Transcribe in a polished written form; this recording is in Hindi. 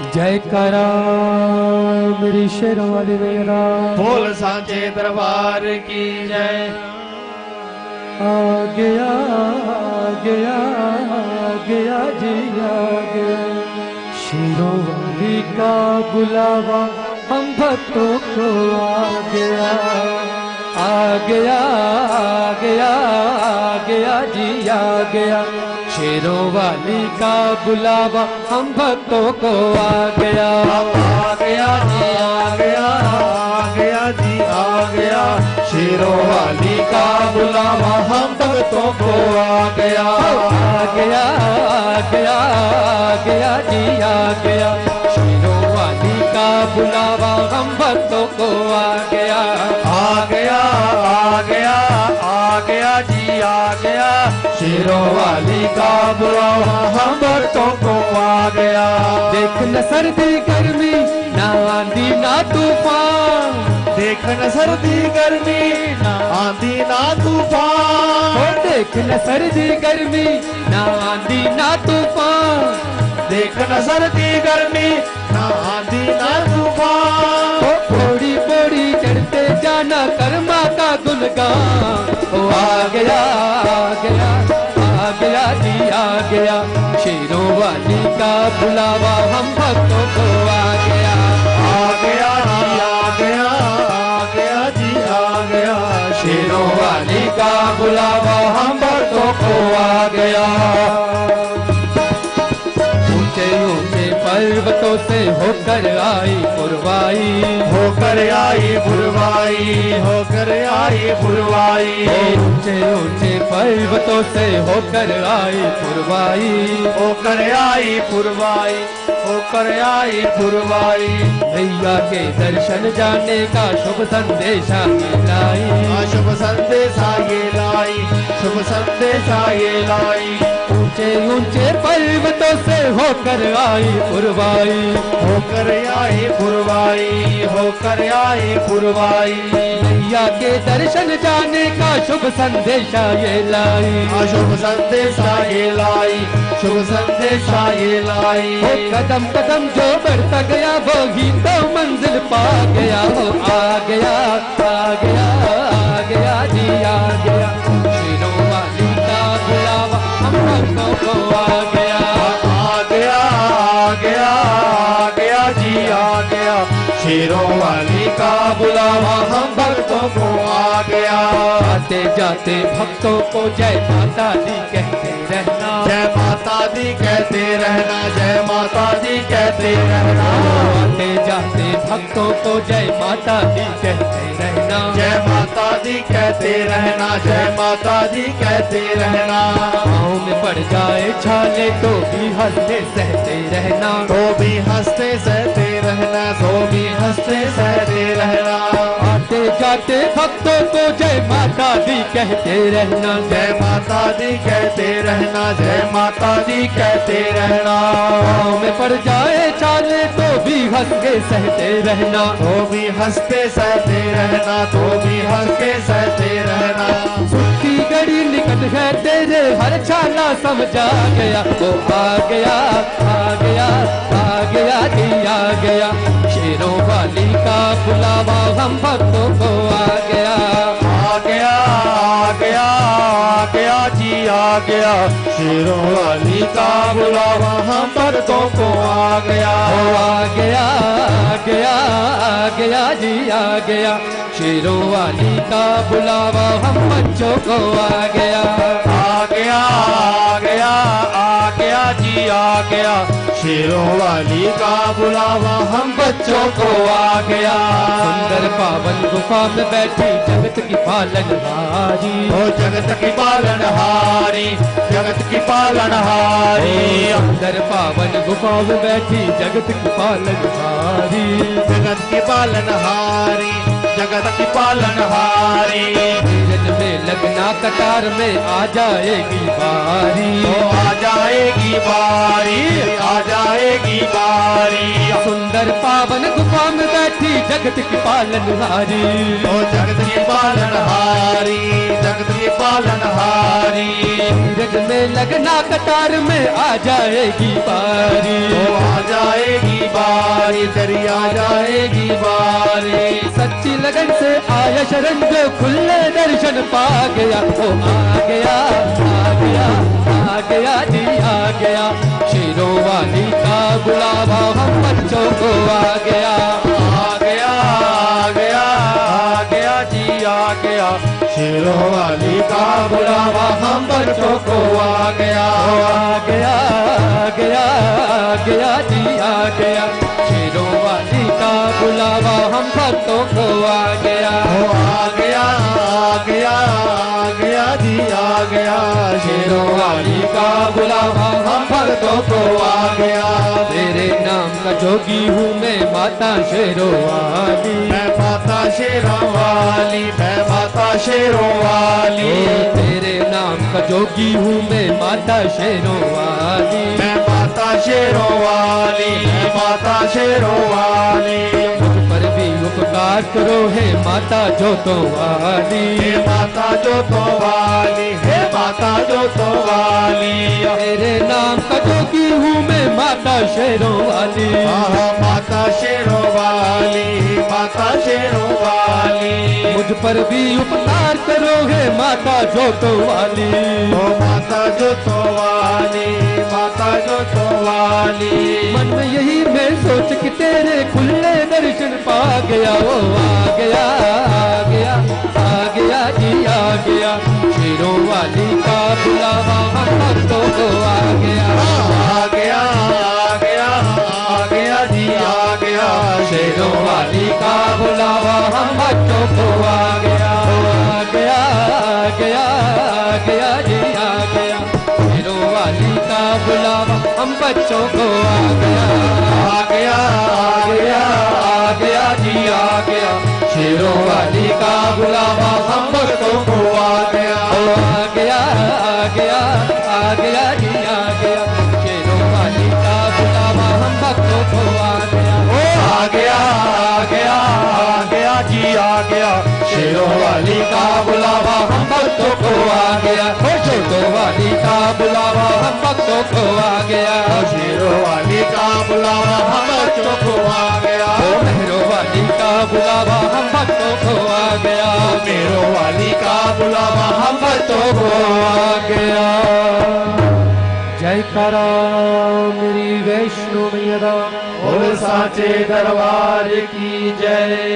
जय करा मेरी शेरों वाली मेरा बोल सांचे दरबार की जय। आ गया आ गया आ गया जी आ गया शेरों वाली का बुलावा हम भक्तों को आ गया आ गया आ गया आ गया जी आ गया शेरों वाली का बुलावा हम भक्तों को आ गया आ गया जी आ गया आ गया जी आ गया शेरों वाली का बुलावा हम भक्तों को आ गया आ गया आ गया आ गया जी आ गया शेरों वाली का बुलावा हम भक्तों को आ गया आ गया आ गया आ गया जी आ गया शेरों वाली का बुलावा हम भक्तों को आ गया। देख न सर्दी गर्मी ना आंधी ना तूफान देख न सर्दी गर्मी ना आंधी ना तूफान देख न सर्दी गर्मी ना आंधी ना तूफान देख न सर्दी गर्मी ना आंधी ना तूफान थोड़ी थोड़ी चढ़ते जाना कर्मा का गुणगान ओ आ गया आ गया आ गया जी आ गया शेरों वाली का बुलावा हम भक्तों को आ गया आ गया जी आ गया आ गया जी आ गया शेरों वाली का बुलावा हम भक्तों को आ गया। ऊंचे ऊंचे पर्वतों से होकर आई पुरवाई होकर आई बुरवाई होकर आई बुरवाई ऊंचे ऊंचे पर्वतों से होकर आई पुरवाई होकर आई पुरवाई होकर आई पुरवाई भैया के दर्शन जाने का शुभ संदेशा ये लाई शुभ संदेशा ये लाई शुभ संदेशा ये लाई ऊंचे ऊंचे पर्वतों से होकर आई पुरवाई होकर आई पुरवाई होकर आई पुरवाई भैया के दर्शन जाने का शुभ संदेशा ये लाई शुभ संदेशा ये लाई शुभ संदेशा ये लाई कदम कदम जो बढ़ता गया वो ही तो मंजिल पा गया हो आ गया आ गया आ गया जी आ गया शेरों वाली का बुलावा हम भक्तों को आ गया आ गया आ गया आ गया जी आ गया शेरों वाली का बुलावा हम भक्तों को आ गया। आते जाते भक्तों को जय माता दी कहते रहना जय माता दी कहते रहना जय माता दी कहते रहना आते जाते भक्तों को जय माता दी कहते रहना जय माता दी कहते रहना जय माता दी कहते रहना पाँव में पड़ जाए छाले तो भी हंसते सहते रहना तो भी हंसते सहते रहना तो भी हंसते सहते रहना आते जाते भक्तों को जय माता दी कहते रहना जय माता दी कहते रहना जय माता दी कहते रहना पाँव में पड़ जाए छाले तो भी हंस के सहते रहना तो भी हंसते सहते रहना तो भी हंसते सहते रहना सुखी घड़ी निकट है तेरे हर छाला समझा गया वो आ गया आ गया आ गया जी आ गया शेरों वाली का बुलावा हम भक्तों को आ गया आ गया आ गया आ गया जी आ गया शेरों वाली का बुलावा हम भक्तों को आ गया आ गया आ गया आ गया जी आ गया शेरों वाली का बुलावा हम बच्चों को आ गया आ गया आ गया आ गया जी आ गया शेरों वाली का बुलावा हम बच्चों को आ गया। सुंदर पावन गुफा में बैठी जगत की पालनहारी ओ जगत की पालनहारी जगत की पालनहारी सुंदर पावन गुफा में बैठी जगत की पालनहारी जगत की पालनहारी जगत की पालनहारी धीरज में लगना कतार में आ जाएगी बारी ओ आ जाएगी बारी आ जाएगी बारी सुंदर पावन गुफा में बैठी जगत की पालनहारी ओ जगत की पालनहारी जगत की पालनहारी धीरज में लगना कतार में आ जाएगी बारी ओ आ जाएगी यश रंग खुले दर्शन पा गया, ओ आ गया आ गया आ गया जी आ गया, शेरों वाली का बुलावा हम बच्चों को आ गया, आ गया आ गया आ गया जी आ गया, शेरों वाली का बुलावा हम बच्चों को आ गया, आ गया आ गया आ गया जी आ गया, शेरों वाली का बुलावा हम भक्तों को आ गया, आ गया आ गया आ गया जी आ गया, शेरों वाली का बुलावा हम भक्तों को आ गया। तेरे नाम का जोगी हूँ मैं माता शेरों वाली, मैं माता शेरों वाली, मैं माता शेरों वाली, तेरे नाम का जोगी हूँ मैं माता शेरों वाली, मैं माता शेरों वाली, मैं माता शेरों वाली, मुझ पर भी उपकार करो है माता जोतों वाली, हे माता जोतों वाली, हे माता जोतों वाली, तेरे नाम का जोगी हूँ मैं माता शेरों वाली, माता शेरों वाली, माता शेरों वाली, मुझ पर भी उपकार करो है माता जोतों वाली, ओ माता जोतों वाली, माता जोतों वाली, मन में यही मैं सोच कि तेरे खुले दर्शन पा गया, ओ आ गया आ गया आ गया जी आ गया, शेरों वाली का बुलावा हम भक्तों को आ गया, आ गया आ गया आ गया जी आ गया, शेरों वाली का बुलावा हम भक्तों को आ गया, आ गया आ गया आ गया जी आ गया, शेरों वाली का बुलावा हम बच्चों को आ गया, आ गया आ गया आ गया जी आ गया, शेरों वाली का बुलावा हम भक्तों को आ गया, आ गया आ गया आ गया जी आ गया, शेरों वाली का बुलावा हम भक्तों को आ गया, आ गया आ गया आ गया जी आ गया, शेरों वाली का बुलावा हम भक्तों को आ गया, शेरों वाली का बुलावा हम भक्तों को आ गया, शेरों वाली का बुलावा हम बच्चों को आ गया, मेहरों वाली का बुलावा हम भक्तों को आ गया, मेरों वाली का बुलावा हम बच्चों को आ गया। जयकारा मेरी वैष्णो मैया दा, और साचे दरबार की जय।